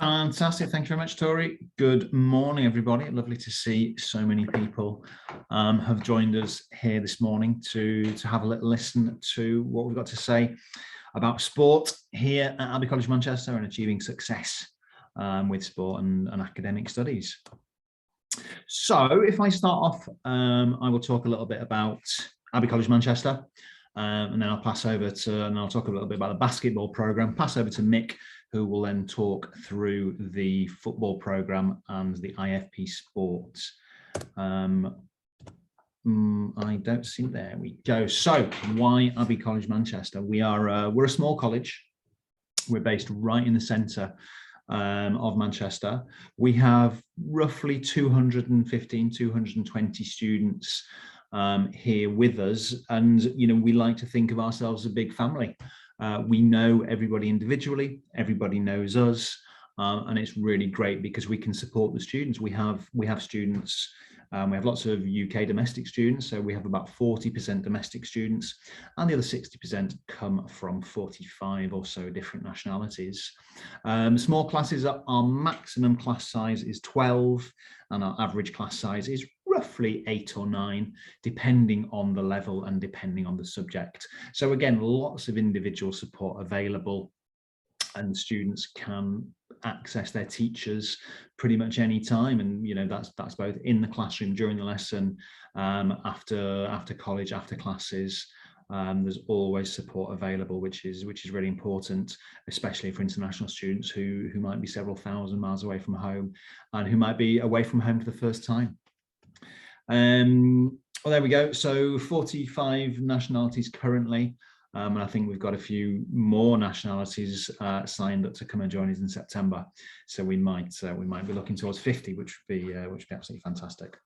Fantastic. Thank you very much, Tori. Good morning, everybody. Lovely to see so many people have joined us here this morning to have a little listen to what we've got to say about sport here at Abbey College Manchester and achieving success with sport and academic studies. So if I start off, I will talk a little bit about Abbey College Manchester, and then I'll pass over to, and I'll talk a little bit about the basketball programme, pass over to Mick, who will then talk through the football programme and the IFP sports. I don't see, there we go. So why Abbey College Manchester? We're a small college. We're based right in the centre of Manchester. We have roughly 215, 220 students here with us. And, you know, we like to think of ourselves as a big family. We know everybody individually, everybody knows us, and it's really great because we can support the students. We have students, we have lots of UK domestic students, so we have about 40% domestic students, and the other 60% come from 45 or so different nationalities. Small classes, our maximum class size is 12, and our average class size is roughly 8 or 9, depending on the level and depending on the subject. So again, lots of individual support available, and students can access their teachers pretty much any time. And you know, that's both in the classroom during the lesson, after college, after classes. There's always support available, which is really important, especially for international students who might be several thousand miles away from home and who might be away from home for the first time. Well, there we go. So 45 nationalities currently, and I think we've got a few more nationalities signed up to come and join us in September. So we might be looking towards 50, which would be absolutely fantastic.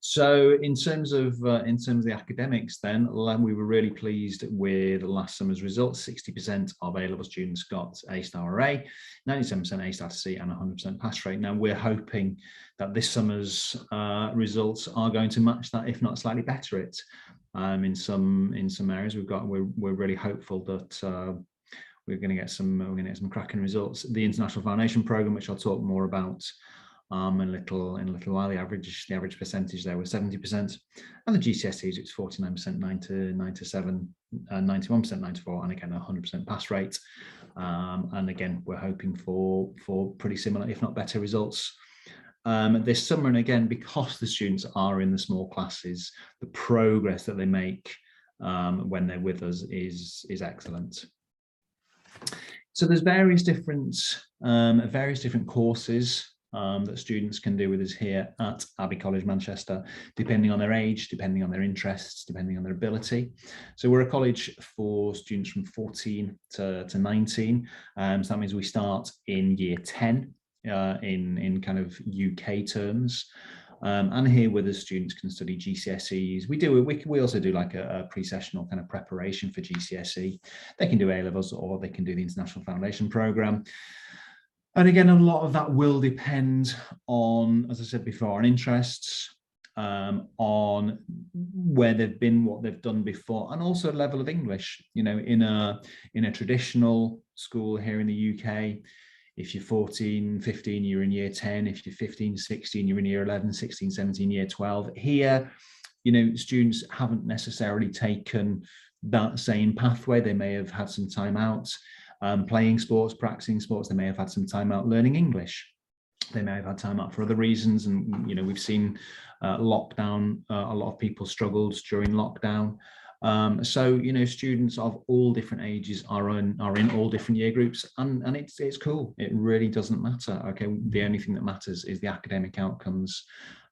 So in terms of the academics, then we were really pleased with last summer's results. 60% of A-level students got A star or A, 97% A star to C, and 100% pass rate. Now we're hoping that this summer's results are going to match that, if not slightly better it. In some areas, we're really hopeful that we're going to get some cracking results. The International Foundation Programme, which I'll talk more about in a little while, the average percentage there was 70%, and the GCSEs it's 49%, 97, 91%, 94, and again 100% pass rate. And again, we're hoping for pretty similar, if not better, results this summer. And again, because the students are in the small classes, the progress that they make when they're with us is excellent. So there's various different courses that students can do with us here at Abbey College Manchester, depending on their age, depending on their interests, depending on their ability. So we're a college for students from 14 to 19. So that means we start in year 10 in kind of UK terms. And here with us, students can study GCSEs. We also do like a pre-sessional kind of preparation for GCSE. They can do A-levels, or they can do the International Foundation Programme. And again, a lot of that will depend on, as I said before, on interests, on where they've been, what they've done before, and also level of English. You know, in a traditional school here in the UK, if you're 14, 15, you're in year 10. If you're 15, 16, you're in year 11, 16, 17, year 12. Here, you know, students haven't necessarily taken that same pathway. They may have had some time out playing sports, practicing sports. They may have had some time out learning English. They may have had time out for other reasons. And, you know, we've seen lockdown, a lot of people struggled during lockdown. So, you know, students of all different ages are in all different year groups, and it's cool. It really doesn't matter. Okay, the only thing that matters is the academic outcomes,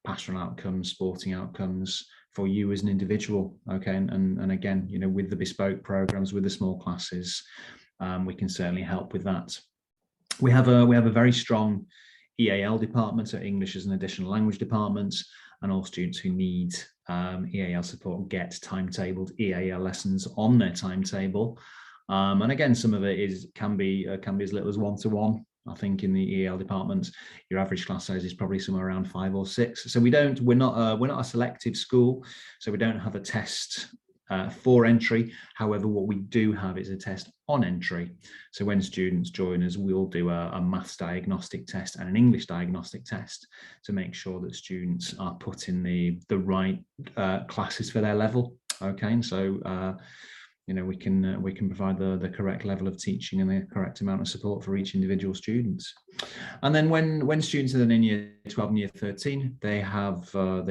pastoral outcomes, sporting outcomes for you as an individual. Okay, and again, you know, with the bespoke programs, with the small classes, we can certainly help with that. We have a very strong EAL department, so English as an additional language department, and all students who need EAL support get timetabled EAL lessons on their timetable. And again, some of it can be as little as 1-to-1. I think in the EAL department, your average class size is probably somewhere around 5 or 6. So we're not a selective school, so we don't have a test for entry. However, what we do have is a test on entry. So when students join us, we'll do a maths diagnostic test and an English diagnostic test to make sure that students are put in the right classes for their level. Okay, and so we can provide the correct level of teaching and the correct amount of support for each individual student. And then when students are then in year 12 and year 13, they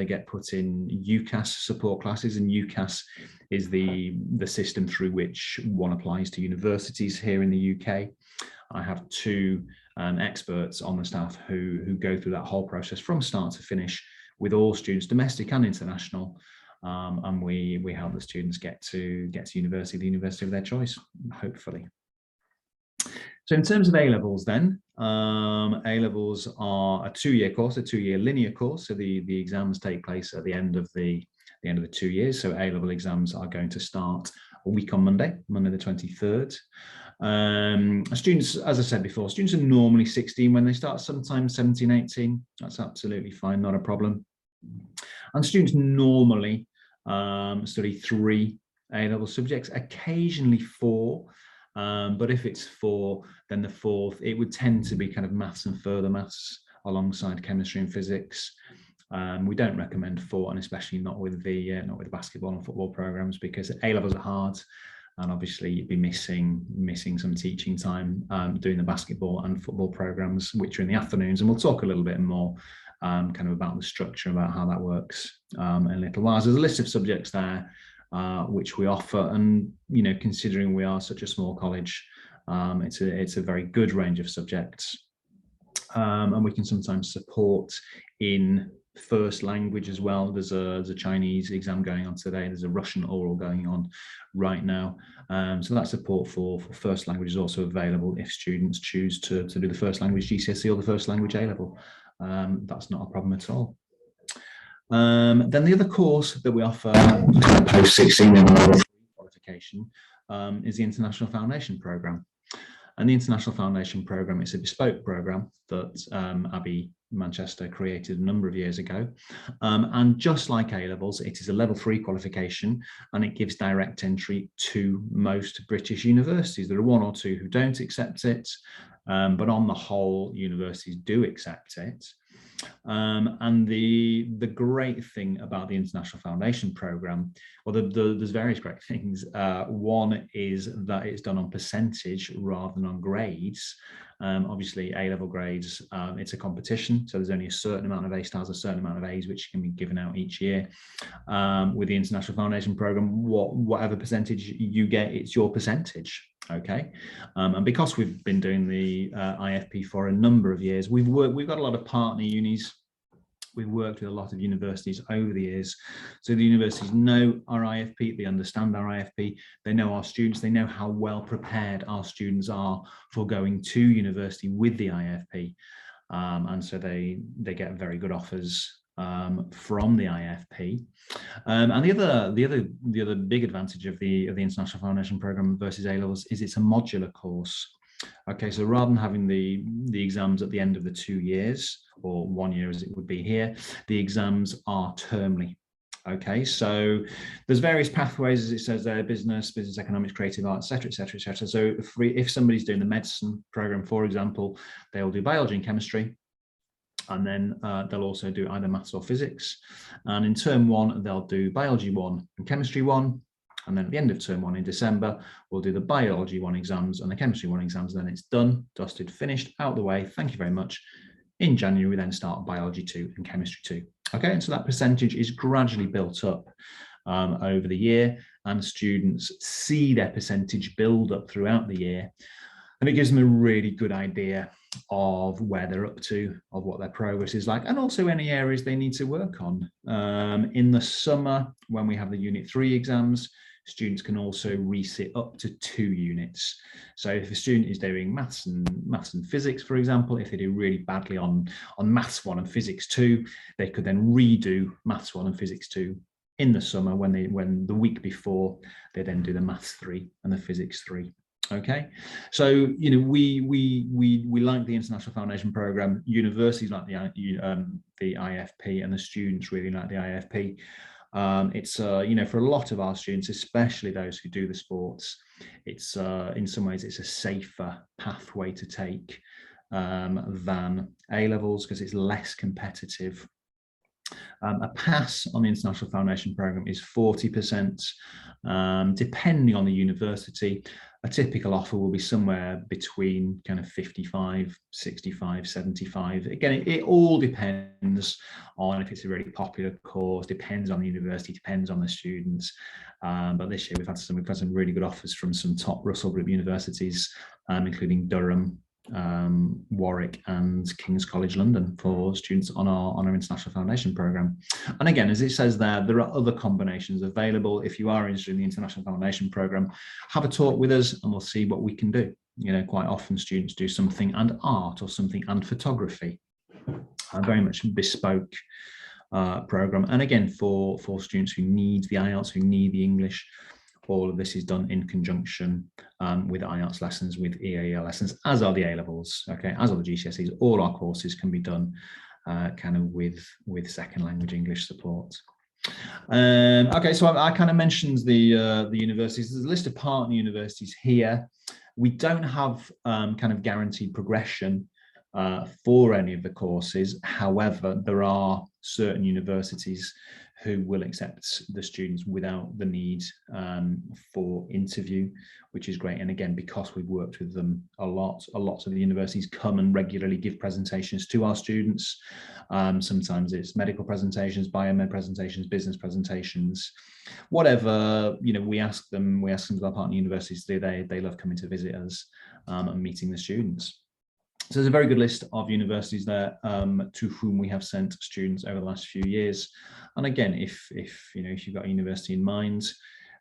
get put in UCAS support classes, and UCAS is the system through which one applies to universities here in the UK. I have two experts on the staff who go through that whole process from start to finish with all students, domestic and international. And we help the students get to university, the university of their choice, hopefully. So in terms of A-levels then, A-levels are a 2-year course, a 2-year linear course. So the exams take place at the end of the 2 years. So A-level exams are going to start a week on Monday the 23rd. Students, as I said before, students are normally 16 when they start, sometimes 17, 18. That's absolutely fine, not a problem. And students normally study 3 A-level subjects, occasionally 4. But if it's 4, then the 4th, it would tend to be kind of maths and further maths alongside chemistry and physics. We don't recommend 4, and especially not with the basketball and football programs, because A-levels are hard, and obviously you'd be missing some teaching time doing the basketball and football programs, which are in the afternoons. And we'll talk a little bit more kind of about the structure, about how that works in a little while. So there's a list of subjects there which we offer, and considering we are such a small college, it's a very good range of subjects, and we can sometimes support in first language as well. There's a Chinese exam going on today. There's a Russian oral going on right now. So that support for first language is also available if students choose to do the first language GCSE or the first language A-level. That's not a problem at all. Then the other course that we offer post 16 in level 3 qualification is the International Foundation Programme. And the International Foundation Programme is a bespoke programme that Abbey Manchester created a number of years ago. And just like A-levels, it is a level 3 qualification, and it gives direct entry to most British universities. There are 1 or 2 who don't accept it, but on the whole, universities do accept it. And the great thing about the International Foundation Programme, well, there's various great things. One is that it's done on percentage rather than on grades. Obviously, A-level grades, it's a competition, so there's only a certain amount of A-stars, a certain amount of A's, which can be given out each year. With the International Foundation Programme, whatever percentage you get, it's your percentage. Okay, and because we've been doing the IFP for a number of years, we've got a lot of partner unis. We've worked with a lot of universities over the years, so the universities know our IFP, they understand our IFP, they know our students, they know how well prepared our students are for going to university with the IFP, and so they get very good offers from the IFP. And the other big advantage of the International Foundation Programme versus A-levels is it's a modular course. Okay, so rather than having the exams at the end of the 2 years, or 1 year as it would be here, the exams are termly. Okay, so there's various pathways, as it says there: business economics, creative arts, etc., etc., etc. So if somebody's doing the medicine program, for example, they'll do biology and chemistry, and then they'll also do either maths or physics. And in term 1, they'll do biology 1 and chemistry 1. And then at the end of term 1 in December, we'll do the biology 1 exams and the chemistry 1 exams. Then it's done, dusted, finished, out the way. Thank you very much. In January, we then start biology 2 and chemistry 2. Okay, and so that percentage is gradually built up over the year, and students see their percentage build up throughout the year. And it gives them a really good idea of where they're up to, of what their progress is like, and also any areas they need to work on. In the summer, when we have the Unit 3 exams, students can also resit up to 2 units. So if a student is doing maths and physics, for example, if they do really badly on maths 1 and physics 2, they could then redo maths 1 and physics 2 in the summer when the week before they then do the maths 3 and the physics 3. Okay, so we like the International Foundation Programme. Universities like the IFP, and the students really like the IFP. It's for a lot of our students, especially those who do the sports, it's in some ways it's a safer pathway to take than A-levels, because it's less competitive. A pass on the International Foundation Programme is 40%, depending on the university. A typical offer will be somewhere between kind of 55, 65, 75. Again, it all depends on if it's a really popular course, depends on the university, depends on the students. But this year we've had some really good offers from some top Russell Group universities, including Durham, Warwick and King's College London, for students on our International Foundation Programme. And again, as it says there are other combinations available. If you are interested in the International Foundation Programme, have a talk with us and we'll see what we can do. Quite often students do something and art or something and photography, very much bespoke programme. And again, for students who need the IELTS, who need the English, all of this is done in conjunction with IELTS lessons, with EAL lessons, as are the A-levels, okay, as are the GCSEs. All our courses can be done kind of with second language English support. Okay, so I kind of mentioned the universities. There's a list of partner universities here. We don't have kind of guaranteed progression for any of the courses. However, there are certain universities who will accept the students without the need for interview, which is great. And again, because we've worked with them a lot of the universities come and regularly give presentations to our students. Sometimes it's medical presentations, biomed presentations, business presentations, whatever, we ask them to our partner universities to do. They love coming to visit us and meeting the students. So there's a very good list of universities there to whom we have sent students over the last few years. And again, if you've got a university in mind,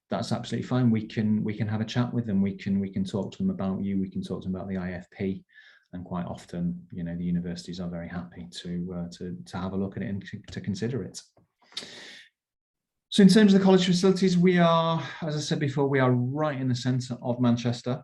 that's absolutely fine. We can have a chat with them. We can talk to them about you. We can talk to them about the IFP. And quite often, the universities are very happy to have a look at it and to consider it. So in terms of the college facilities, we are, as I said before, we are right in the centre of Manchester.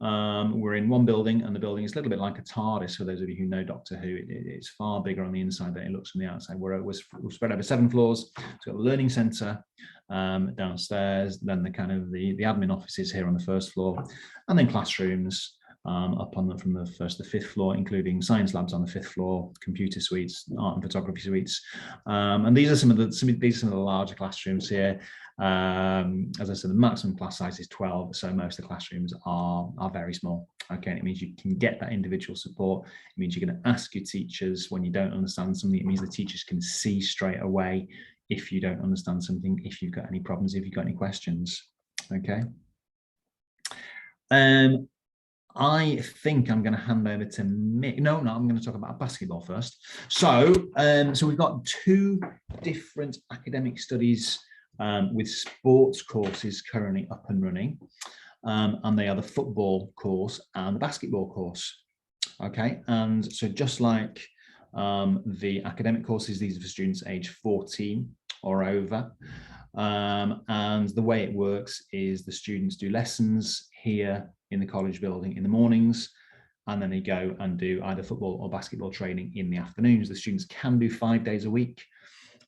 We're in one building, and the building is a little bit like a TARDIS for those of you who know Doctor Who. It's far bigger on the inside than it looks from the outside. We're spread over 7 floors. It's got a learning centre downstairs, then the admin offices here on the first floor, and then classrooms up on from the first to the 5th floor, including science labs on the 5th floor, computer suites, art and photography suites, and these are some of the larger classrooms here. As I said, the maximum class size is 12, so most of the classrooms are very small. Okay, and it means you can get that individual support. It means you're going to ask your teachers when you don't understand something. It means the teachers can see straight away if you don't understand something, if you've got any problems, if you've got any questions. Okay. I think I'm going to hand over to Mick. No, I'm going to talk about basketball first. So we've got 2 different academic studies with sports courses currently up and running, and they are the football course and the basketball course. Okay, and so just like the academic courses, these are for students age 14 or over, and the way it works is the students do lessons here in the college building in the mornings, and then they go and do either football or basketball training in the afternoons. The students can do 5 days a week.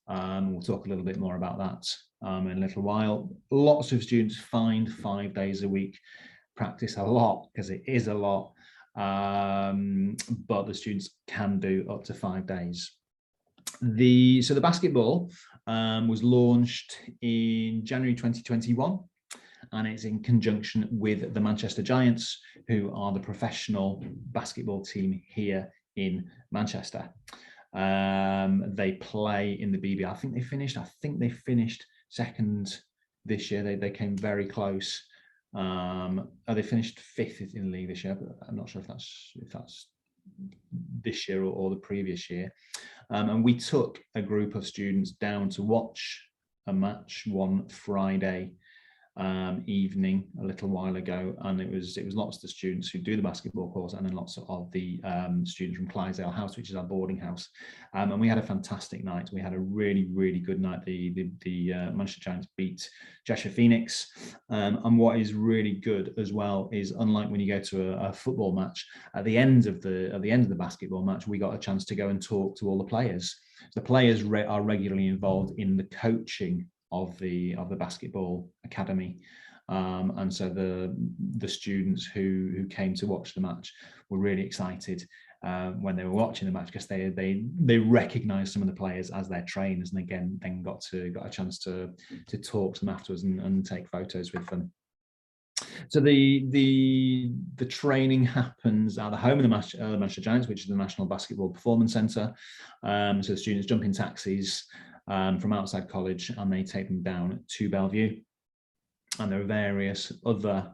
We'll talk a little bit more about that in a little while. Lots of students find 5 days a week practice a lot, because it is a lot, but the students can do up to 5 days. So the basketball was launched in January 2021, and it's in conjunction with the Manchester Giants, who are the professional basketball team here in Manchester. They play in the BBL. I think they finished second this year. They came very close. They finished 5th in the league this year, but I'm not sure if that's this year or the previous year. And we took a group of students down to watch a match one Friday evening a little while ago, and it was lots of the students who do the basketball course, and then lots of the students from Clydesdale House, which is our boarding house, and we had a fantastic night. We had a really good night. The Manchester Giants beat Cheshire Phoenix, and what is really good as well is, unlike when you go to a football match, at the end of the basketball match, we got a chance to go and talk to all the players. The players are regularly involved in the coaching of the basketball academy, and so the students who came to watch the match were really excited when they were watching the match, because they recognised some of the players as their trainers, and again then got a chance to talk to them afterwards and take photos with them. So the training happens at the home of the Manchester Giants, which is the National Basketball Performance Centre. So the students jump in taxis from outside college, and they take them down to Bellevue. And there are various other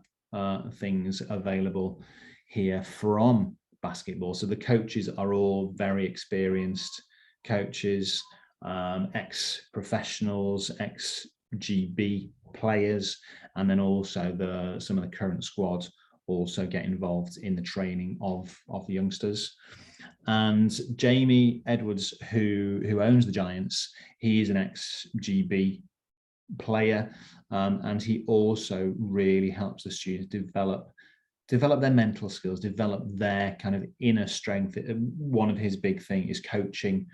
things available here from basketball. So the coaches are all very experienced coaches, ex-professionals, ex-GB players, and then also some of the current squad also get involved in the training of the youngsters. And Jamie Edwards, who owns the Giants, he is an ex-GB player, and he also really helps the students develop their mental skills, develop their kind of inner strength. One of his big things is coaching,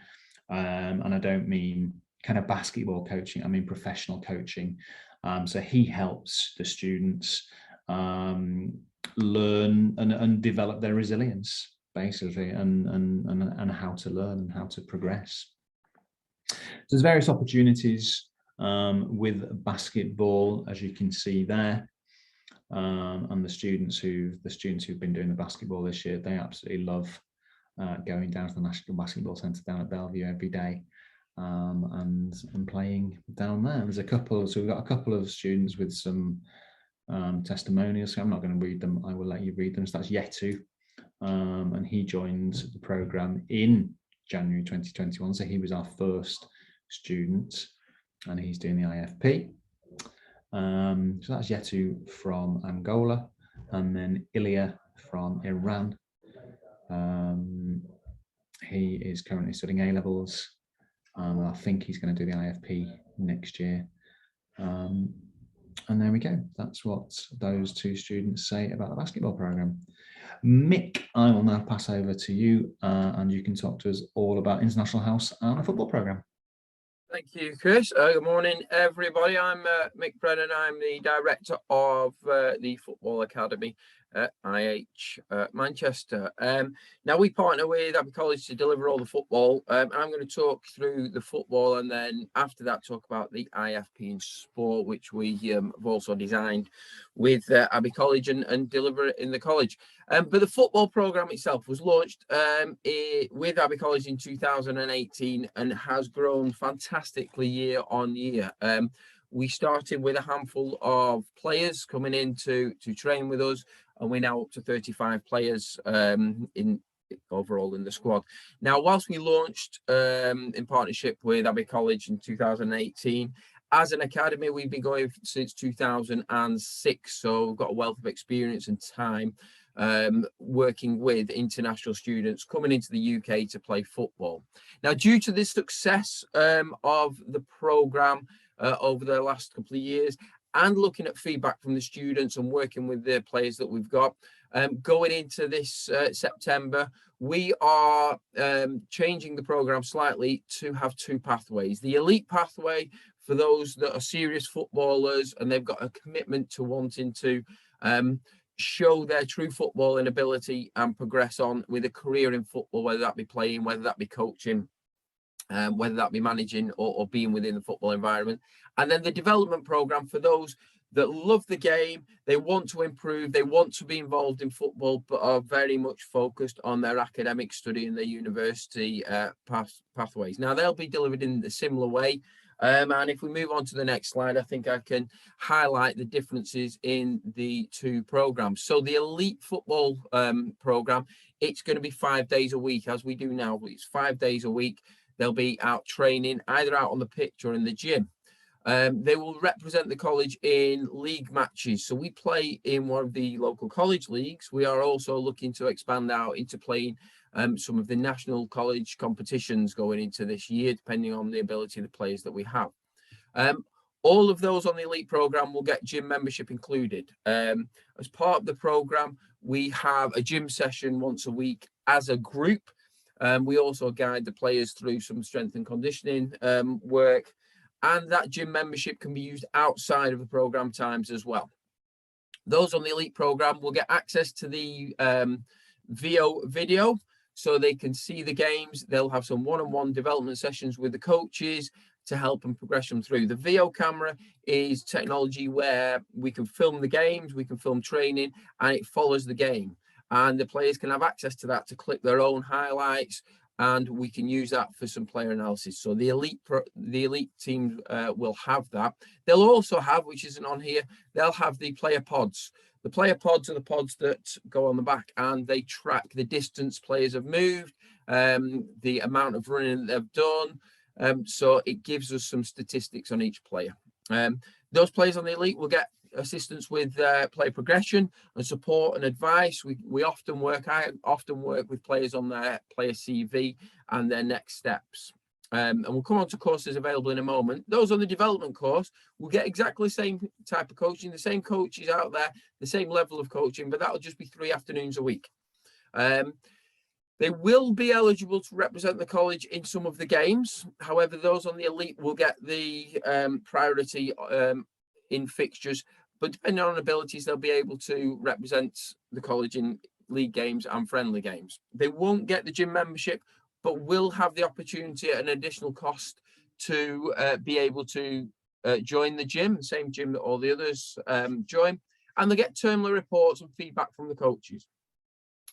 and I don't mean kind of basketball coaching, I mean professional coaching. So he helps the students learn and develop their resilience, basically, and how to learn and how to progress. So there's various opportunities with basketball, as you can see there, and the students who've been doing the basketball this year, they absolutely love going down to the National Basketball Centre down at Bellevue every day, and playing down there. There's so we've got a couple of students with some testimonials. So I'm not going to read them, I will let you read them. So that's Yetu, and he joined the programme in January 2021, so he was our first student, and he's doing the IFP. So that's Yetu from Angola, and then Ilya from Iran. He is currently studying A-levels. I think he's going to do the IFP next year. And there we go. That's what those two students say about the basketball programme. Mick, I will now pass over to you, and you can talk to us all about International House and the football programme. Thank you, Chris. Good morning, everybody. I'm Mick Brennan. I'm the director of the Football Academy at IH Manchester. Now, we partner with Abbey College to deliver all the football, and I'm going to talk through the football, and then after that talk about the IFP in sport, which we have also designed with Abbey College and deliver it in the college. But the football programme itself was launched with Abbey College in 2018 and has grown fantastically year on year. We started with a handful of players coming in to train with us, and we're now up to 35 players overall in the squad. Now, whilst we launched in partnership with Abbey College in 2018, as an academy, we've been going since 2006, so we've got a wealth of experience and time working with international students coming into the UK to play football. Now, due to the success of the programme over the last couple of years, and looking at feedback from the students and working with the players that we've got, going into this September, we are changing the programme slightly to have two pathways. The elite pathway for those that are serious footballers and they've got a commitment to wanting to show their true footballing ability and progress on with a career in football, whether that be playing, whether that be coaching, whether that be managing or being within the football environment. And then the development program for those that love the game, they want to improve, they want to be involved in football, but are very much focused on their academic study and their university pathways. Now, they'll be delivered in a similar way. And if we move on to the next slide, I think I can highlight the differences in the two programs. So the elite football program, it's going to be 5 days a week, as we do now. It's 5 days a week. They'll be out training, either out on the pitch or in the gym. They will represent the college in league matches. So we play in one of the local college leagues. We are also looking to expand out into playing some of the national college competitions going into this year, depending on the ability of the players that we have. All of those on the elite program will get gym membership included. As part of the program, we have a gym session once a week as a group. We also guide the players through some strength and conditioning work, and that gym membership can be used outside of the program times as well. Those on the elite program will get access to the VO video, so they can see the games. They'll have some one-on-one development sessions with the coaches to help them progress them through. The VO camera is technology where we can film the games, we can film training, and it follows the game. And the players can have access to that to clip their own highlights, and we can use that for some player analysis. So the elite team will have that. They'll also have, which isn't on here, they'll have the player pods. The player pods are the pods that go on the back, and they track the distance players have moved, the amount of running that they've done. So it gives us some statistics on each player. Those players on the elite will get assistance with player progression and support and advice. I often work with players on their player CV and their next steps. And we'll come on to courses available in a moment. Those on the development course will get exactly the same type of coaching, the same coaches out there, the same level of coaching, but that'll just be 3 afternoons a week. They will be eligible to represent the college in some of the games. However, those on the elite will get the priority in fixtures, but depending on abilities, they'll be able to represent the college in league games and friendly games. They won't get the gym membership, but will have the opportunity at an additional cost to be able to join the gym, the same gym that all the others join, and they get terminal reports and feedback from the coaches.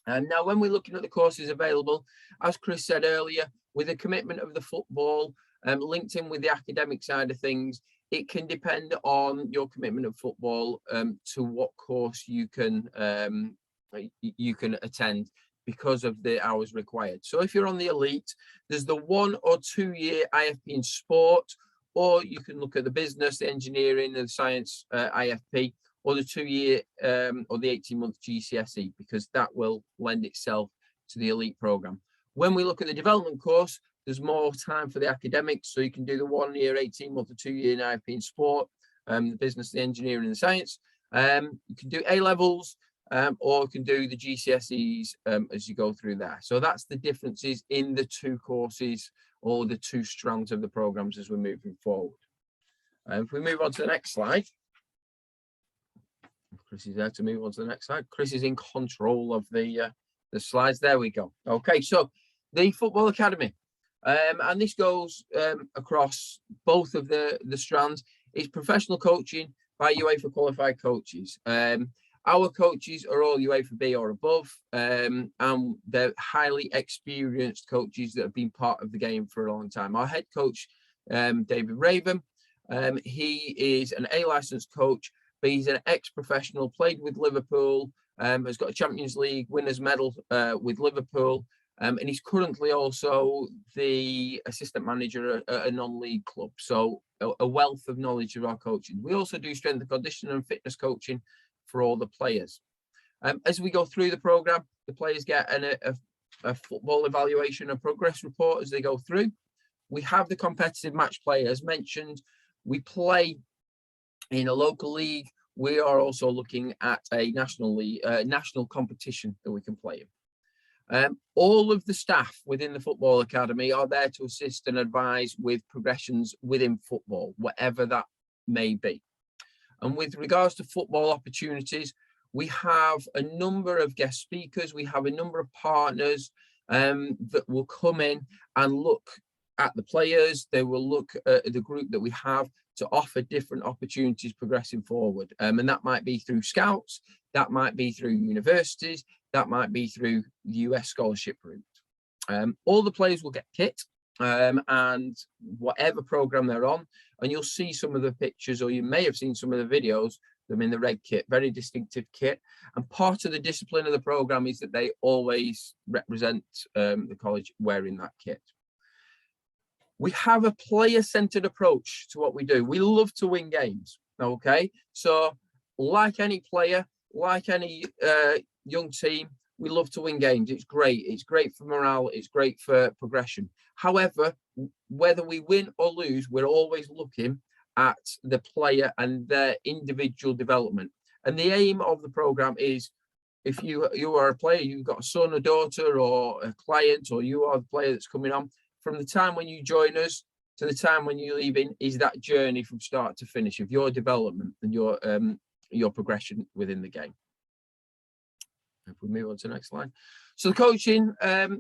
And now when we're looking at the courses available, as Chris said earlier, with the commitment of the football linked in with the academic side of things, it can depend on your commitment of football to what course you can attend because of the hours required. So if you're on the elite, there's the 1 or 2 year IFP in sport, or you can look at the business, the engineering, and the science IFP, or the 2 year or the 18-month GCSE, because that will lend itself to the elite program. When we look at the development course, there's more time for the academics, so you can do the 1 year, 18-month, or 2 year IFP in sport, the business, the engineering, and the science. You can do A levels, or you can do the GCSEs as you go through there. So that's the differences in the 2 courses or the 2 strands of the programs as we're moving forward. If we move on to the next slide. Chris is there to move on to the next slide. Chris is in control of the slides. There we go. Okay, so the Football Academy. And this goes across both of the strands. It's professional coaching by UEFA qualified coaches. Our coaches are all UEFA B or above, and they're highly experienced coaches that have been part of the game for a long time. Our head coach, David Raven, he is an A licensed coach, but he's an ex-professional, played with Liverpool, has got a Champions League winners medal with Liverpool, and he's currently also the assistant manager at a non-league club. So a wealth of knowledge of our coaching. We also do strength and conditioning and fitness coaching for all the players. As we go through the program, the players get a football evaluation and progress report as they go through. We have the competitive match play. As mentioned, we play in a local league. We are also looking at a national league, national competition that we can play in. All of the staff within the Football Academy are there to assist and advise with progressions within football, whatever that may be. And with regards to football opportunities, we have a number of guest speakers. We have a number of partners that will come in and look at the players. They will look at the group that we have to offer different opportunities progressing forward. And that might be through scouts, that might be through universities, that might be through the US scholarship route. All the players will get kit and whatever program they're on. And you'll see some of the pictures, or you may have seen some of the videos, them in the red kit, very distinctive kit. And part of the discipline of the program is that they always represent the college wearing that kit. We have a player-centered approach to what we do. We love to win games, okay? So like any player, like any young team, we love to win games. It's great. It's great for morale. It's great for progression. However, whether we win or lose, we're always looking at the player and their individual development. And the aim of the program is, if you are a player, you've got a son, a daughter, or a client, or you are the player that's coming on, from the time when you join us to the time when you're leaving is that journey from start to finish of your development and your progression within the game. If we move on to the next slide. So the coaching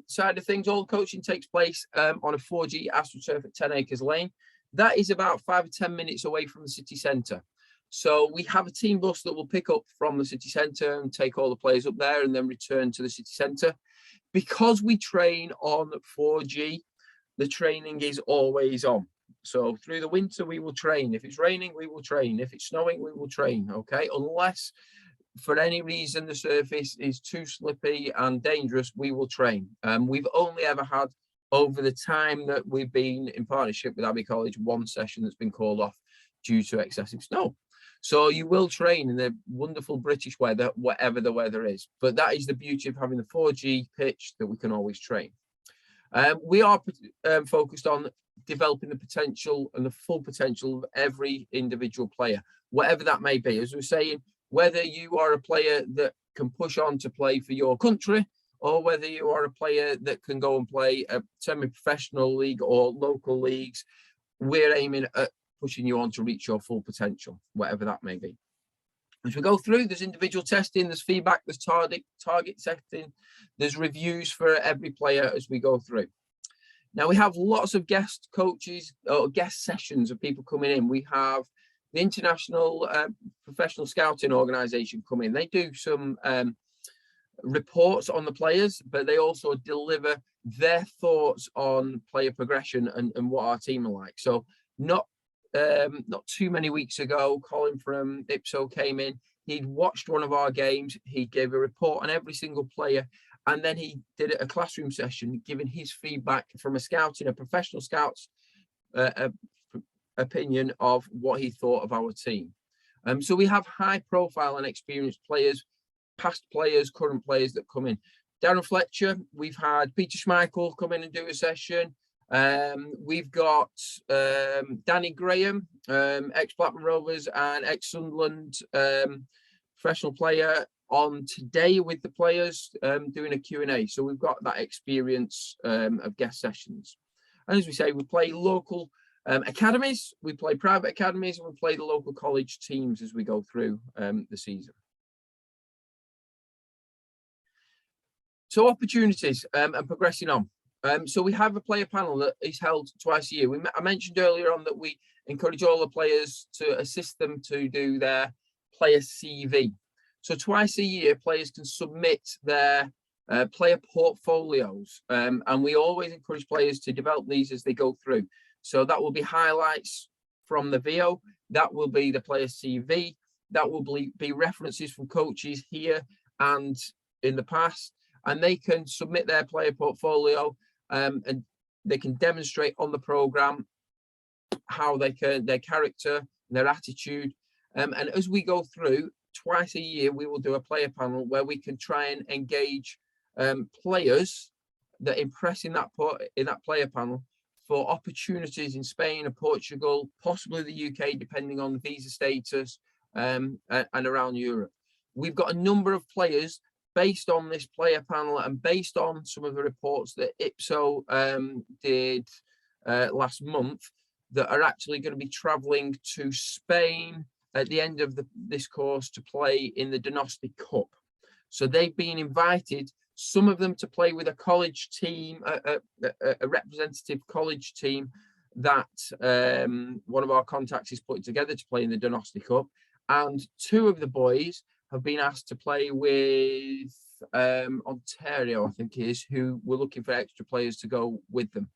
side of things, all coaching takes place on a 4G AstroTurf at 10 Acres Lane. That is about 5 or 10 minutes away from the city centre. So we have a team bus that will pick up from the city centre and take all the players up there and then return to the city centre. Because we train on 4G, the training is always on. So through the winter, we will train. If it's raining, we will train. If it's snowing, we will train, okay? Unless for any reason the surface is too slippy and dangerous, we will train. We've only ever had, over the time that we've been in partnership with Abbey College, one session that's been called off due to excessive snow. So you will train in the wonderful British weather, whatever the weather is. But that is the beauty of having the 4G pitch, that we can always train. We are focused on developing the potential and the full potential of every individual player, whatever that may be. As we're saying, whether you are a player that can push on to play for your country, or whether you are a player that can go and play a semi-professional league or local leagues, we're aiming at pushing you on to reach your full potential, whatever that may be. As we go through, there's individual testing, there's feedback, there's target setting, there's reviews for every player as we go through. Now we have lots of guest coaches or guest sessions of people coming in. We have the International Professional Scouting Organisation come in. They do some reports on the players, but they also deliver their thoughts on player progression and what our team are like. So not too many weeks ago, Colin from Ipso came in. He'd watched one of our games. He gave a report on every single player, and then he did a classroom session, giving his feedback from a professional scout's opinion of what he thought of our team. So we have high profile and experienced players, past players, current players that come in. Darren Fletcher, we've had Peter Schmeichel come in and do a session. We've got Danny Graham, ex-Blackburn Rovers and ex-Sunderland professional player, on today with the players doing a Q&A. So we've got that experience of guest sessions. And as we say, we play local academies, we play private academies, and we play the local college teams as we go through the season. So opportunities and progressing on. So we have a player panel that is held twice a year. I mentioned earlier on that we encourage all the players to assist them to do their player CV. So twice a year, players can submit their player portfolios, and we always encourage players to develop these as they go through. So that will be highlights from the VO, that will be the player CV, that will be references from coaches here and in the past, and they can submit their player portfolio and they can demonstrate on the program how their character, their attitude, and as we go through, twice a year we will do a player panel where we can try and engage players that impress in that player panel for opportunities in Spain or Portugal, possibly the UK, depending on the visa status, and around Europe. We've got a number of players based on this player panel and based on some of the reports that Ipso did last month, that are actually going to be travelling to Spain at the end of this course to play in the Donosti Cup. So they've been invited, some of them to play with a college team, a representative college team that one of our contacts is putting together to play in the Donosti Cup. And two of the boys have been asked to play with Ontario, I think it is, who were looking for extra players to go with them.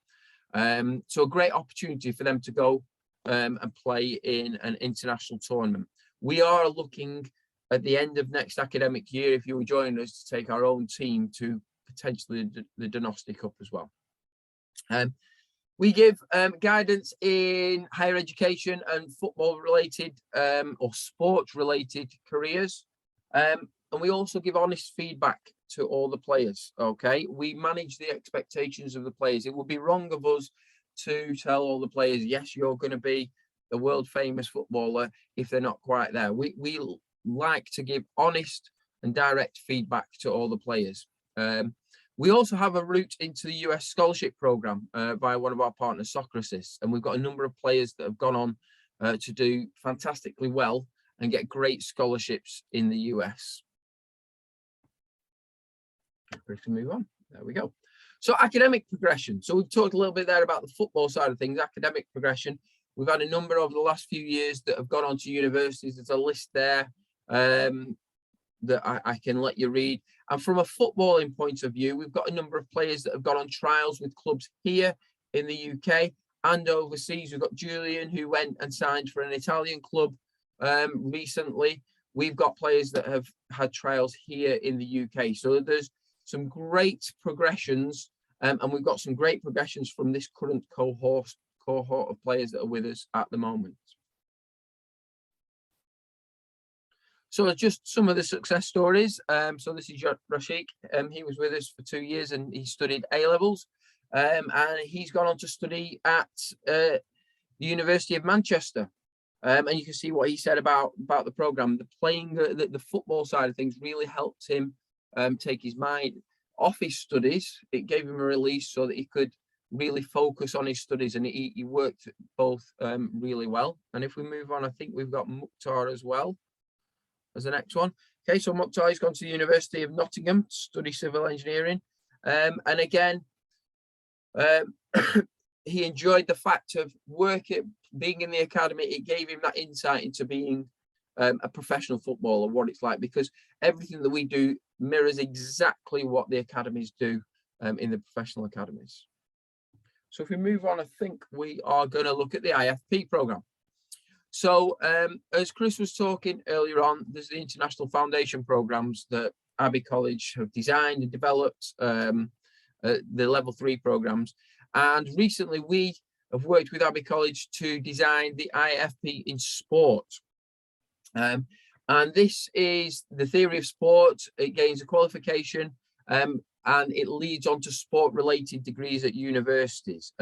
So a great opportunity for them to go and play in an international tournament. We are looking at the end of next academic year, if you will join us, to take our own team to potentially the Donosti Cup as well. We give guidance in higher education and football related or sports related careers. And we also give honest feedback to all the players. Okay, we manage the expectations of the players. It would be wrong of us to tell all the players, yes, you're going to be a world famous footballer if they're not quite there. We like to give honest and direct feedback to all the players. We also have a route into the US scholarship program by one of our partners, Soccer Assist, and we've got a number of players that have gone on to do fantastically well and get great scholarships in the US. We can move on. There we go. So academic progression. So we've talked a little bit there about the football side of things, academic progression. We've had a number over the last few years that have gone on to universities. There's a list there that I can let you read. And from a footballing point of view, we've got a number of players that have gone on trials with clubs here in the UK and overseas. We've got Julian, who went and signed for an Italian club recently. We've got players that have had trials here in the UK. So there's some great progressions, and we've got some great progressions from this current cohort of players that are with us at the moment. So just some of the success stories. So this is Rashik. He was with us for 2 years and he studied A-levels. And he's gone on to study at the University of Manchester. And you can see what he said about the program. The football side of things really helped him take his mind off his studies. It gave him a release so that he could really focus on his studies, and he worked both really well. And if we move on, I think we've got Mukhtar as well as the next one. Okay, so Mukhtar has gone to the University of Nottingham to study civil engineering. And again, he enjoyed the fact of being in the academy. It gave him that insight into being a professional footballer, what it's like, because everything that we do mirrors exactly what the academies do in the professional academies. So if we move on, I think we are going to look at the IFP program. So as Chris was talking earlier on, there's the international foundation programs that Abbey College have designed and developed, the level 3 programs. And recently we have worked with Abbey College to design the IFP in sport. And this is the theory of sport. It gains a qualification and it leads on to sport-related degrees at universities.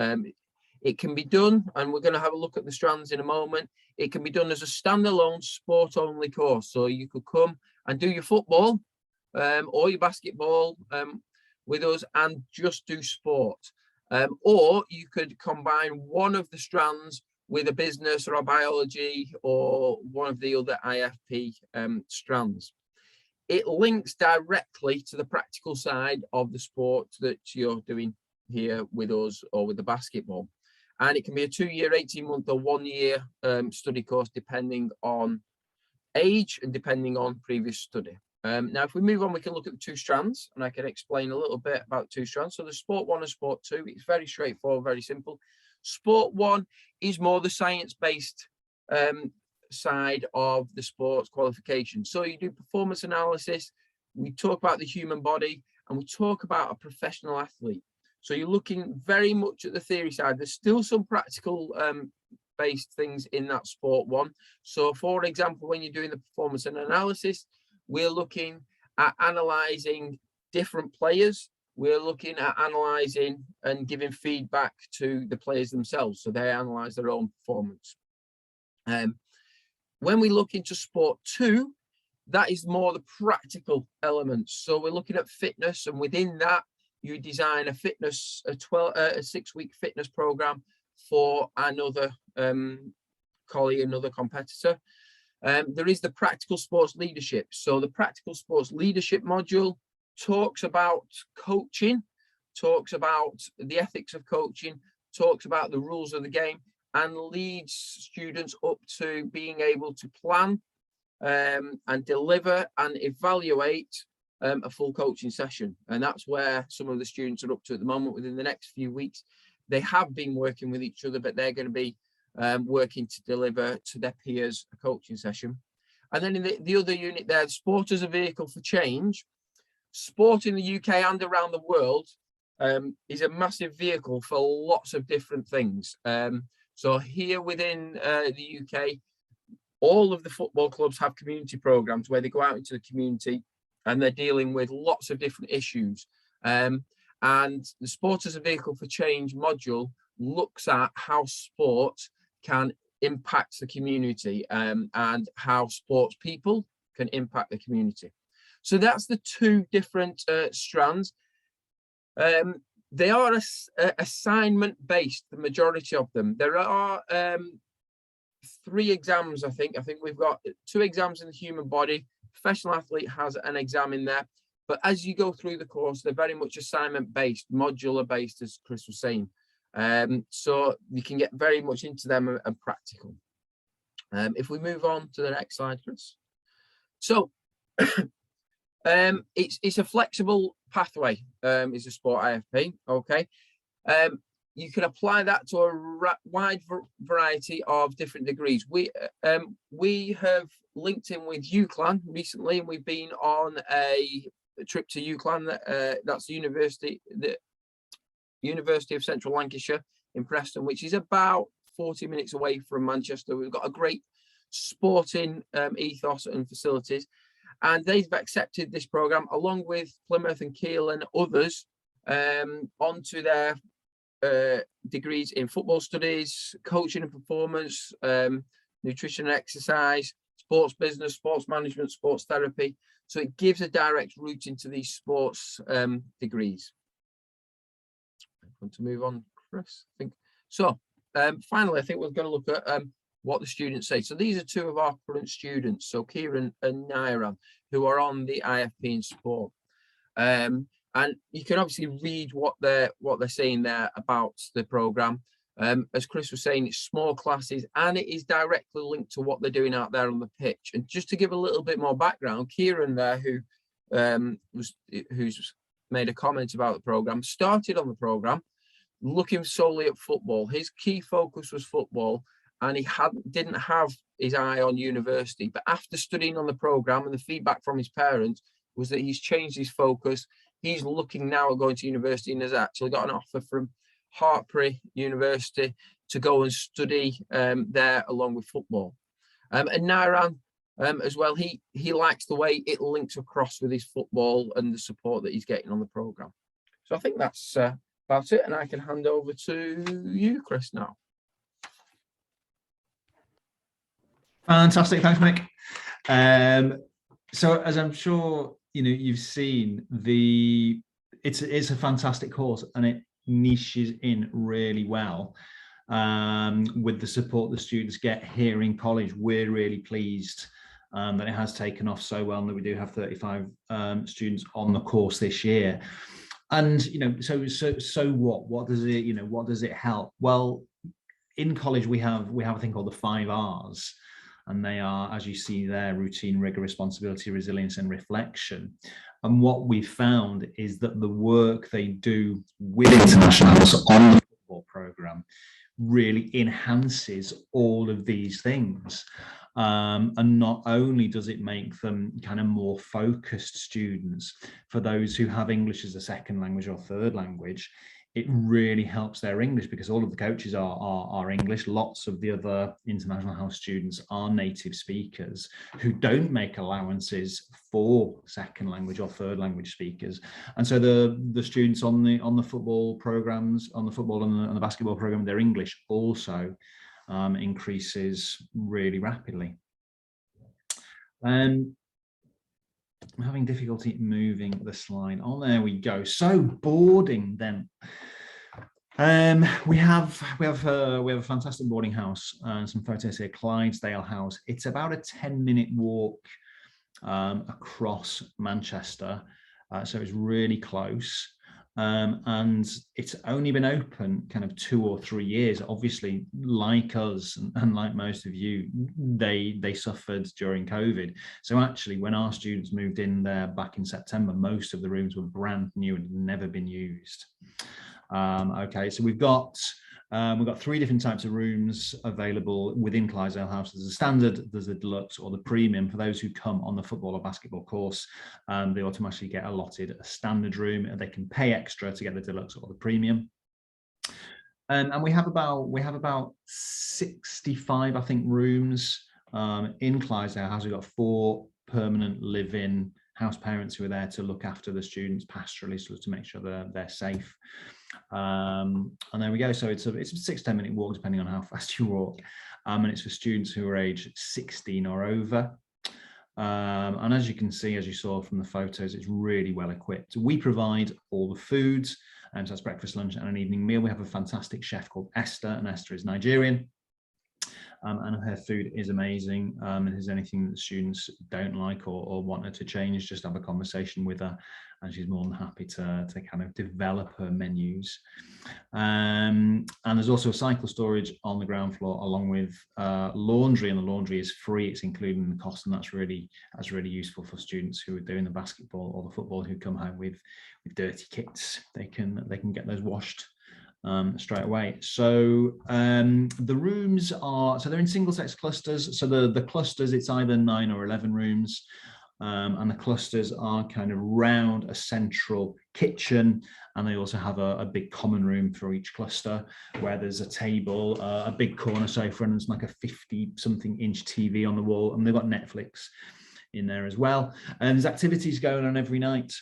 It can be done, and we're going to have a look at the strands in a moment. It can be done as a standalone sport-only course. So you could come and do your football or your basketball with us and just do sport. Or you could combine one of the strands with a business or a biology or one of the other IFP strands. It links directly to the practical side of the sport that you're doing here with us or with the basketball. And it can be a 2-year, 18-month or 1-year study course, depending on age and depending on previous study. Now, if we move on, we can look at the 2 strands, and I can explain a little bit about 2 strands. So the Sport 1 and Sport 2, it's very straightforward, very simple. Sport 1 is more the science-based side of the sports qualification. So you do performance analysis, we talk about the human body, and we talk about a professional athlete. So you're looking very much at the theory side. There's still some practical based things in that Sport 1. So for example, when you're doing the performance and analysis, we're looking at analysing different players. We're looking at analysing and giving feedback to the players themselves, so they analyse their own performance. When we look into Sport 2, that is more the practical elements. So we're looking at fitness, and within that, you design a 6-week fitness program for another colleague, another competitor. There is the practical sports leadership. So the practical sports leadership module talks about coaching, talks about the ethics of coaching, talks about the rules of the game, and leads students up to being able to plan and deliver and evaluate a full coaching session. And that's where some of the students are up to at the moment. Within the next few weeks, they have been working with each other, but they're going to be working to deliver to their peers a coaching session. And then in the other unit there, sport as a vehicle for change. Sport in the UK and around the world is a massive vehicle for lots of different things. So here within the UK, all of the football clubs have community programs where they go out into the community and they're dealing with lots of different issues. And the Sport as a Vehicle for Change module looks at how sport can impact the community, and how sports people can impact the community. So that's the two different strands. They are assignment based, the majority of them. There are 3 exams, I think. I think we've got 2 exams in the human body. Professional athlete has an exam in there. But as you go through the course, they're very much assignment based, modular based, as Chris was saying. So you can get very much into them and practical. If we move on to the next slide, Chris. So it's a flexible pathway, is a sport IFP. Okay. You can apply that to a wide variety of different degrees. We have linked in with UCLan recently, and we've been on a trip to UCLan. That's the University of Central Lancashire in Preston, which is about 40 minutes away from Manchester. We've got a great sporting ethos and facilities, and they've accepted this program along with Plymouth and Kiel and others onto their degrees in football studies, coaching and performance, nutrition and exercise, sports business, sports management, sports therapy. So it gives a direct route into these sports degrees. I want to move on, Chris, I think. So finally, I think we're going to look at what the students say. So these are 2 of our current students, so Kieran and Nairan, who are on the IFP in sport. And you can obviously read what they're saying there about the program. As Chris was saying, it's small classes and it is directly linked to what they're doing out there on the pitch. And just to give a little bit more background, Kieran there, who's made a comment about the program, started on the program looking solely at football. His key focus was football, and he didn't have his eye on university. But after studying on the program, and the feedback from his parents was that he's changed his focus. He's looking now at going to university and has actually got an offer from Hartpury University to go and study there along with football. And Nairan as well, he likes the way it links across with his football and the support that he's getting on the programme. So I think that's about it, and I can hand over to you, Chris, now. Fantastic, thanks, Mick. So as I'm sure you've seen, it's a fantastic course, and it niches in really well with the support the students get here in college. We're really pleased that it has taken off so well, and that we do have 35 students on the course this year. And so what does it help? Well, in college we have a thing called the 5 R's. And they are, as you see there, routine, rigor, responsibility, resilience, and reflection. And what we found is that the work they do with internationals on the football program really enhances all of these things. And not only does it make them kind of more focused students, for those who have English as a second language or third language, it really helps their English, because all of the coaches are English. Lots of the other international house students are native speakers who don't make allowances for second language or third language speakers. And so the students on the football programs, on the football and the basketball program, their English also increases really rapidly. I'm having difficulty moving the slide. Oh, there we go. So boarding then. We have a fantastic boarding house, and some photos here. Clydesdale House. It's about a 10-minute walk across Manchester, so it's really close. And it's only been open kind of 2 or 3 years. Obviously, like us and like most of you, they suffered during COVID. So actually, when our students moved in there back in September, most of the rooms were brand new and had never been used. Okay, so we've got We've got 3 different types of rooms available within Clydesdale House. There's a standard, there's a deluxe, or the premium. For those who come on the football or basketball course, they automatically get allotted a standard room, and they can pay extra to get the deluxe or the premium. And we have about 65, I think, rooms in Clydesdale House. We've got 4 permanent live-in house parents who are there to look after the students pastorally, so to make sure they're safe. And there we go. So it's a 6-10 minute walk, depending on how fast you walk, and it's for students who are aged 16 or over. And as you can see, as you saw from the photos, it's really well equipped. We provide all the foods, and so that's breakfast, lunch, and an evening meal. We have a fantastic chef called Esther, and Esther is Nigerian. And her food is amazing. And if there's anything that students don't like or want her to change, just have a conversation with her, and she's more than happy to kind of develop her menus. And there's also a cycle storage on the ground floor, along with laundry, and the laundry is free. It's included in the cost, and that's really useful for students who are doing the basketball or the football, who come home with dirty kits. They can get those washed straight away. So the rooms they're in single sex clusters. So the clusters, it's either 9 or 11 rooms, and the clusters are kind of round a central kitchen, and they also have a big common room for each cluster, where there's a table, a big corner sofa, and there's like a 50-something inch TV on the wall, and they've got Netflix in there as well. And there's activities going on every night.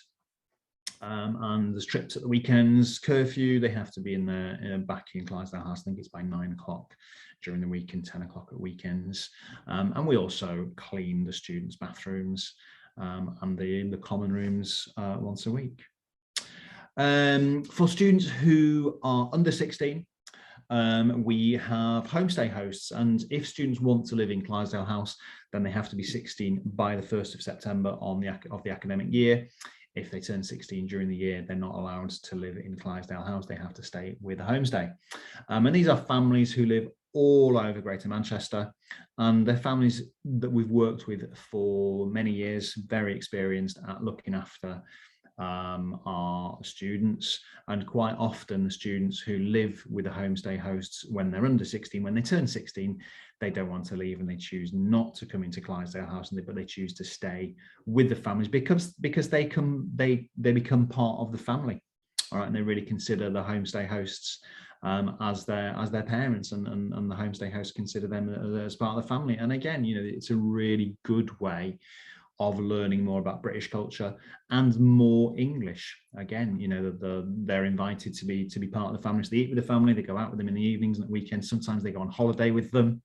And there's trips at the weekends, curfew. They have to be back in Clydesdale House. I think it's by 9 o'clock during the week and 10 o'clock at weekends. And we also clean the students' bathrooms and the common rooms once a week. For students who are under 16, we have homestay hosts, and if students want to live in Clydesdale House, then they have to be 16 by the 1st of September of the academic year. If they turn 16 during the year, they're not allowed to live in Clydesdale House. They have to stay with a homestay. And these are families who live all over Greater Manchester, and they're families that we've worked with for many years, very experienced at looking after our students. And quite often the students who live with the homestay hosts, when they're under 16, when they turn 16, they don't want to leave, and they choose not to come into Clydesdale House, but they choose to stay with the families because they become part of the family. All right, and they really consider the homestay hosts as their parents, and the homestay hosts consider them as part of the family. And again, it's a really good way of learning more about British culture and more English. Again, they're invited to be part of the family. So they eat with the family, they go out with them in the evenings and at weekends. Sometimes they go on holiday with them.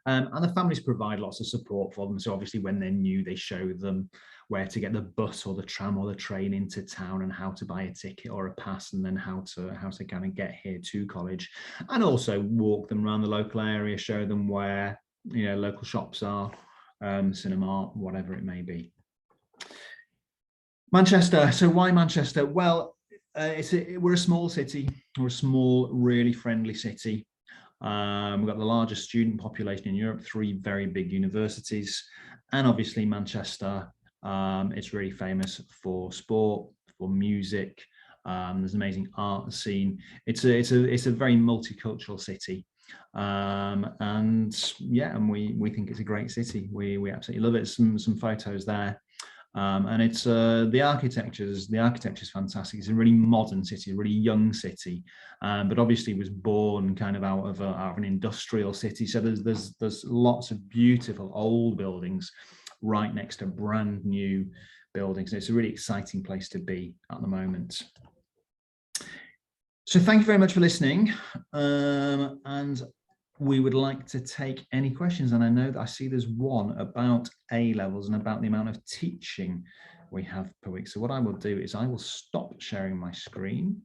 And the families provide lots of support for them. So obviously when they're new, they show them where to get the bus or the tram or the train into town, and how to buy a ticket or a pass, and then how to kind of get here to college, and also walk them around the local area, show them where local shops are, cinema, whatever it may be. Manchester. So why Manchester? Well, we're a small city. We're a small, really friendly city. We've got the largest student population in Europe, 3 very big universities, and obviously Manchester, it's really famous for sport, for music. There's an amazing art scene. It's a very multicultural city. And we think it's a great city. We absolutely love it. Some photos there. And it's the architecture is fantastic. It's a really modern city, a really young city, but obviously was born kind of out of an industrial city. So there's lots of beautiful old buildings right next to brand new buildings. It's a really exciting place to be at the moment. So thank you very much for listening, and we would like to take any questions. And I know that I see there's one about A-levels and about the amount of teaching we have per week. So what I will do is I will stop sharing my screen.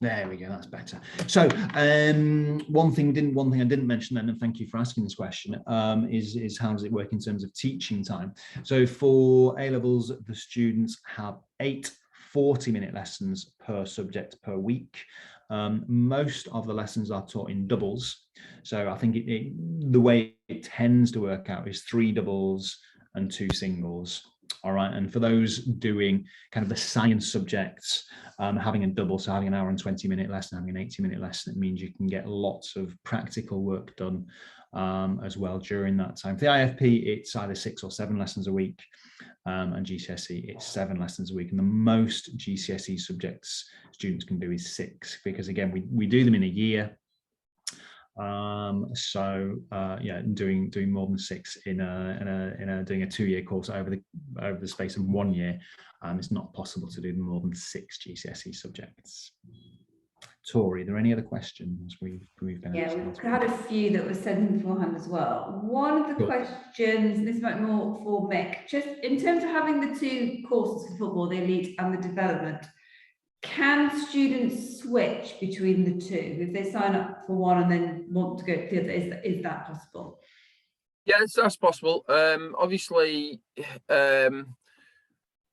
There we go, that's better. So one thing I didn't mention then, and thank you for asking this question, is how does it work in terms of teaching time? So for A-levels, the students have 8 40-minute lessons per subject per week. Most of the lessons are taught in doubles. So I think the way it tends to work out is 3 doubles and 2 singles. All right, and for those doing kind of the science subjects, having a double, so having an hour and 20-minute lesson, having an 80-minute lesson, it means you can get lots of practical work done as well during that time. For the IFP, it's either 6 or 7 lessons a week, and GCSE, it's 7 lessons a week. And the most GCSE subjects students can do is 6, because again, we do them in a year. Yeah, doing more than 6 in doing a 2-year course over the space of 1 year, it's not possible to do more than 6 GCSE subjects. Tori, are there any other questions we've been? Yeah, we've had a few that were sent beforehand as well. One of the questions, this might be more for Mick, just in terms of having the 2 courses for football, the elite and the development, can students switch between the 2 if they sign up for one and then want to go to the other? Is that possible? Yes, that's possible. Obviously,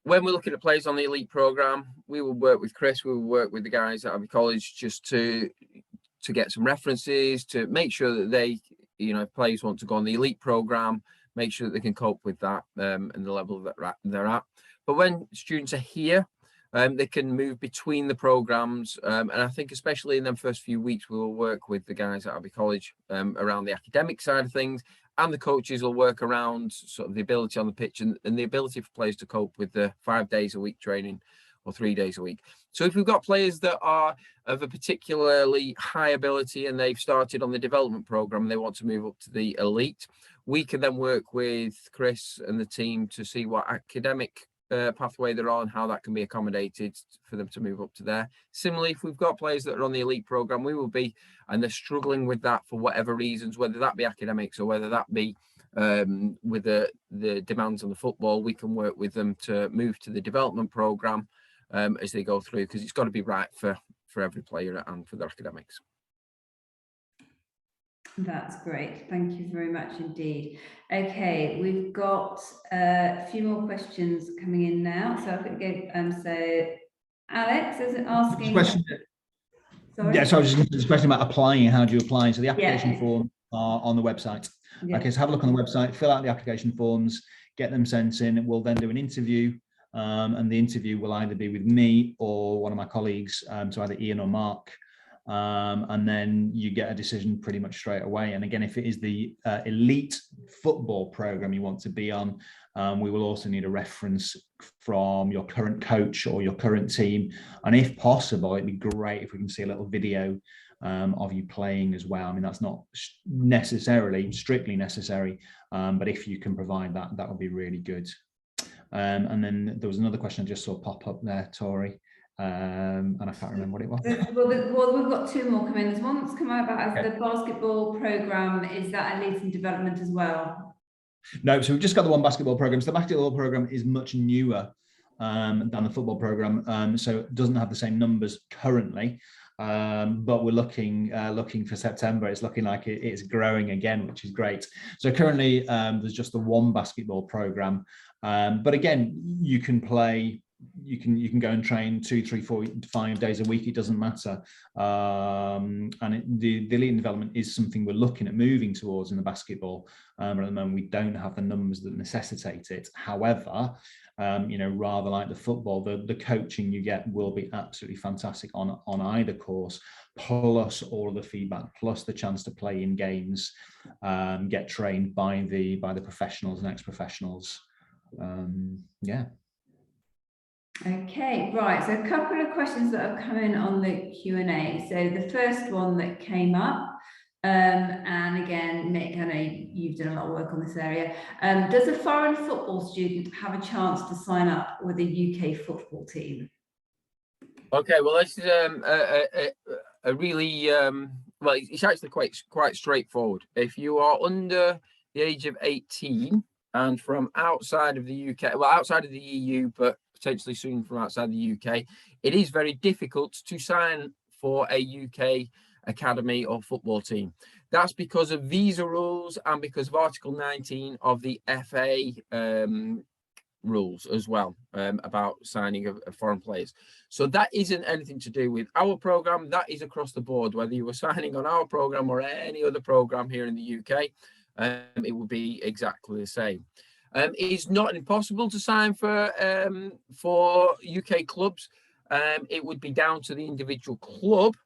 when we're looking at players on the elite program, we will work with Chris, we will work with the guys at Abbey College just to get some references, to make sure that they, if players want to go on the elite program, make sure that they can cope with that and the level that they're at. But when students are here, they can move between the programs, and I think especially in them first few weeks, we will work with the guys at Abbey College around the academic side of things, and the coaches will work around sort of the ability on the pitch and the ability for players to cope with the 5 days a week training or 3 days a week. So if we've got players that are of a particularly high ability and they've started on the development program and they want to move up to the elite, we can then work with Chris and the team to see what academic pathway they're on, how that can be accommodated for them to move up to there. Similarly, if we've got players that are on the elite program, we will be, and they're struggling with that for whatever reasons, whether that be academics or whether that be with the demands on the football, we can work with them to move to the development program as they go through, because it's got to be right for every player and for their academics. That's great. Thank you very much indeed. Okay, we've got a few more questions coming in now. So I'm going to go. So Alex is asking. Sorry? Yeah, so I was just this question about applying. How do you apply? So the application forms are on the website. Yeah. Okay, so have a look on the website, fill out the application forms, get them sent in. We'll then do an interview, and the interview will either be with me or one of my colleagues, so either Ian or Mark. And then you get a decision pretty much straight away. And again, if it is the elite football program you want to be on, we will also need a reference from your current coach or your current team. And if possible, it'd be great if we can see a little video of you playing as well. I mean, that's not necessarily strictly necessary, but if you can provide that, that would be really good. And then there was another question I just saw pop up there, Tori. And I can't remember what it was. Well, we've got 2 more coming. There's one that's come out about as the basketball program. Is that elite and development as well? No, so we've just got the one basketball program. So the basketball program is much newer than the football program, so it doesn't have the same numbers currently. But we're looking for September. It's looking like it's growing again, which is great. So currently there's just the one basketball program, but again, you can play. You can go and train 2, 3, 4, 5 days a week. It doesn't matter. And the elite development is something we're looking at moving towards in the basketball. But at the moment, we don't have the numbers that necessitate it. However, rather like the football, the coaching you get will be absolutely fantastic on either course. Plus all of the feedback, plus the chance to play in games, get trained by the professionals and ex-professionals. Yeah. Okay, right. So a couple of questions that have come in on the Q&A. So the first one that came up, and again, Mick, I know you've done a lot of work on this area. Does a foreign football student have a chance to sign up with a UK football team? Okay, well, this is a really well, it's actually quite straightforward. If you are under the age of 18 and from outside of the UK, well, outside of the EU, but potentially soon from outside the UK, it is very difficult to sign for a UK academy or football team. That's because of visa rules and because of Article 19 of the FA rules as well, about signing of foreign players. So that isn't anything to do with our program. That is across the board, whether you were signing on our program or any other program here in the UK, it would be exactly the same. It is not impossible to sign for UK clubs. It would be down to the individual club,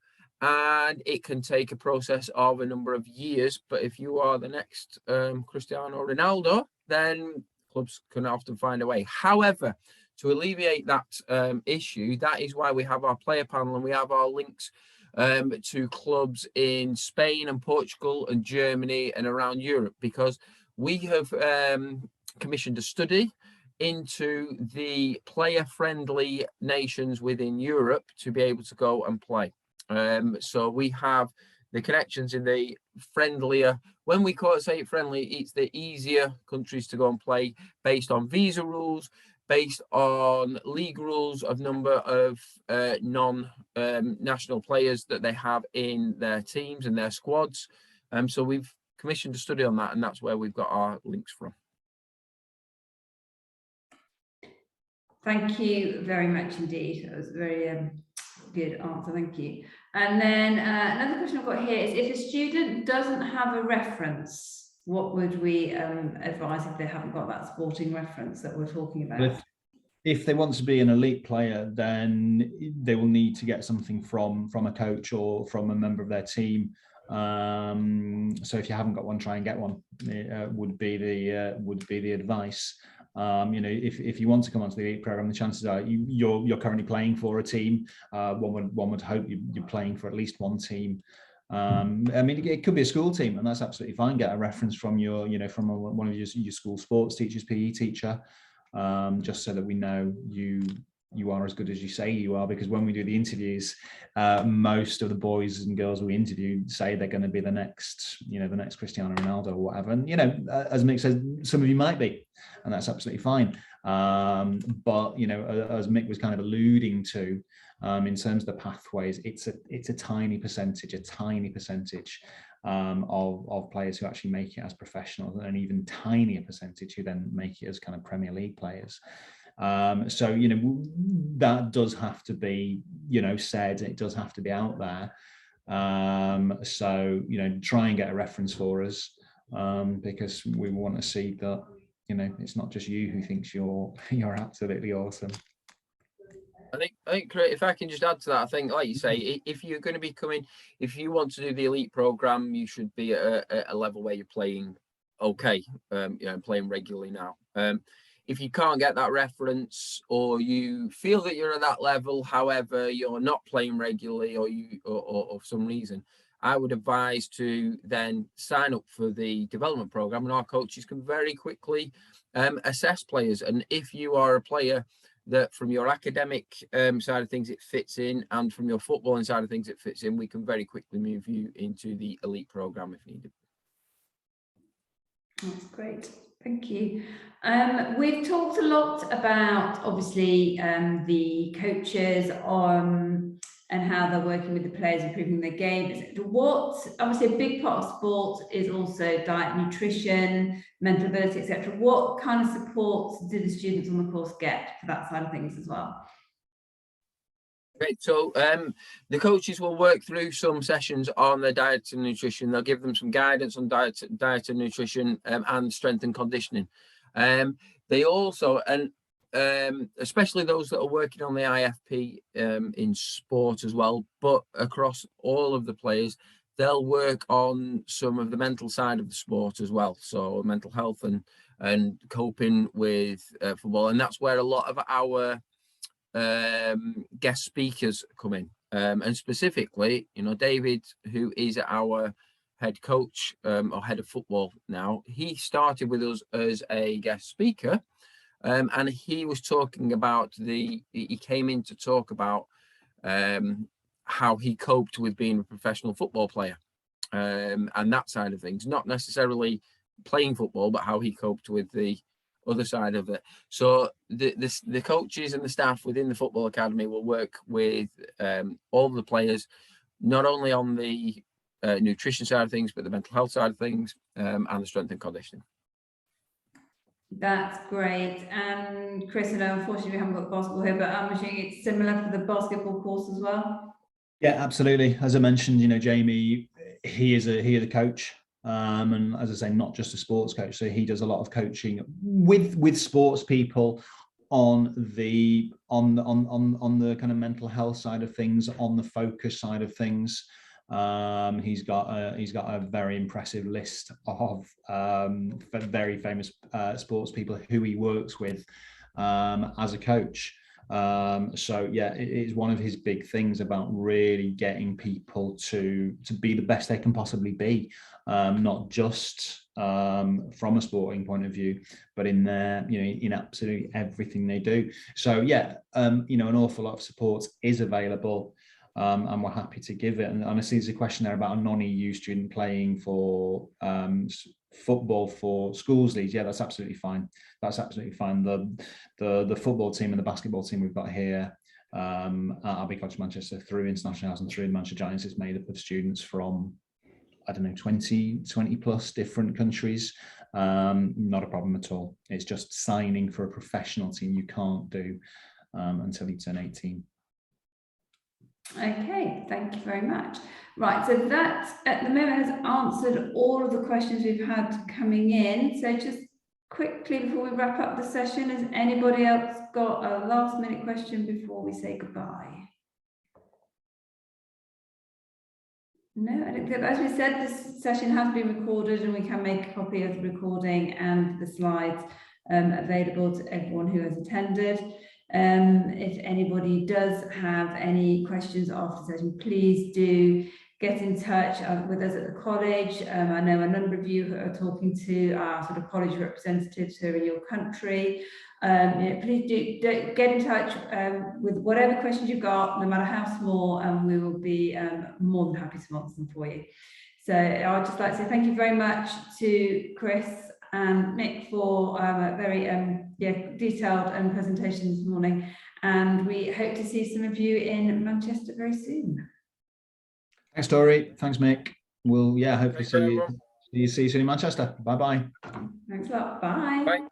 and it can take a process of a number of years. But if you are the next Cristiano Ronaldo, then clubs can often find a way. However, to alleviate that issue, that is why we have our player panel, and we have our links to clubs in Spain and Portugal and Germany and around Europe, because we have commissioned a study into the player-friendly nations within Europe to be able to go and play. So we have the connections in the friendlier, when we say friendly, it's the easier countries to go and play based on visa rules, based on league rules of number of non-national players that they have in their teams and their squads. So we've commissioned a study on that, and that's where we've got our links from. Thank you very much indeed. That was a very good answer. Thank you. And then another question I've got here is, if a student doesn't have a reference, what would we advise if they haven't got that sporting reference that we're talking about? If they want to be an elite player, then they will need to get something from a coach or from a member of their team. So if you haven't got one, try and get one. Would be the advice. If you want to come onto the elite program, the chances are you're currently playing for a team. One would hope you're playing for at least one team. It could be a school team, and that's absolutely fine. Get a reference from from one of your school sports teachers, PE teacher, just so that we know you are as good as you say you are. Because when we do the interviews, most of the boys and girls we interview say they're going to be the next Cristiano Ronaldo or whatever. And as Mick says, some of you might be, and that's absolutely fine. But as Mick was kind of alluding to, in terms of the pathways, it's a tiny percentage of players who actually make it as professionals, and an even tinier percentage who then make it as kind of Premier League players. So that does have to be said. It does have to be out there. So try and get a reference for us, because we want to see that it's not just you who thinks you're absolutely awesome. I think if I can just add to that, I think, like you say, if you're going to be if you want to do the elite program, you should be at a level where you're playing okay, playing regularly now. If you can't get that reference, or you feel that you're at that level, however, you're not playing regularly, or for some reason, I would advise to then sign up for the development program, and our coaches can very quickly assess players. And if you are a player that from your academic side of things it fits in, and from your footballing side of things it fits in, we can very quickly move you into the elite program if needed. That's great. Thank you. We've talked a lot about, obviously, the coaches and how they're working with the players, improving their game. Obviously, a big part of sport is also diet, nutrition, mental ability, etc. What kind of support do the students on the course get for that side of things as well? Great. So the coaches will work through some sessions on their diet and nutrition. They'll give them some guidance on diet and nutrition and strength and conditioning. They also, and especially those that are working on the IFP in sport as well, but across all of the players, they'll work on some of the mental side of the sport as well. So mental health and coping with football. And that's where a lot of our guest speakers come in, and specifically David, who is our head coach or head of football now, he started with us as a guest speaker, and he was talking about he came in to talk about how he coped with being a professional football player, and that side of things, not necessarily playing football, but how he coped with the other side of it. So the coaches and the staff within the football academy will work with all the players, not only on the nutrition side of things, but the mental health side of things, and the strength and conditioning. That's great. And Chris, and unfortunately we haven't got basketball here, but I'm assuming it's similar for the basketball course as well. Yeah, absolutely. As I mentioned, Jamie, he is a coach. And as I say, not just a sports coach. So he does a lot of coaching with sports people on the kind of mental health side of things, on the focus side of things. He's got a very impressive list of very famous sports people who he works with as a coach. So yeah, it is one of his big things about really getting people to be the best they can possibly be, not just from a sporting point of view, but in their, in absolutely everything they do. So yeah, an awful lot of support is available, and we're happy to give it. And honestly, there's a question there about a non-EU student playing for football for schools leagues. Yeah, that's absolutely fine. That's absolutely fine. The football team and the basketball team we've got here at Abbey College Manchester, through internationals and through the Manchester Giants, is made up of students from, I don't know, 20 plus different countries. Not a problem at all. It's just signing for a professional team you can't do until you turn 18. Okay, thank you very much. Right, so that at the moment has answered all of the questions we've had coming in. So just quickly before we wrap up the session, has anybody else got a last minute question before we say goodbye? No, I don't think, as we said, this session has been recorded and we can make a copy of the recording and the slides available to everyone who has attended. If anybody does have any questions after the session, please do get in touch with us at the college. I know a number of you who are talking to our sort of college representatives who are in your country. Please do get in touch with whatever questions you've got, no matter how small, and we will be more than happy to answer them for you. So I'd just like to say thank you very much to Chris and Mick for a very detailed presentation this morning, and we hope to see some of you in Manchester very soon. Thanks, Tori. Thanks, Mick. We'll hopefully see you soon in Manchester. Bye bye. Thanks a lot. Bye. Bye.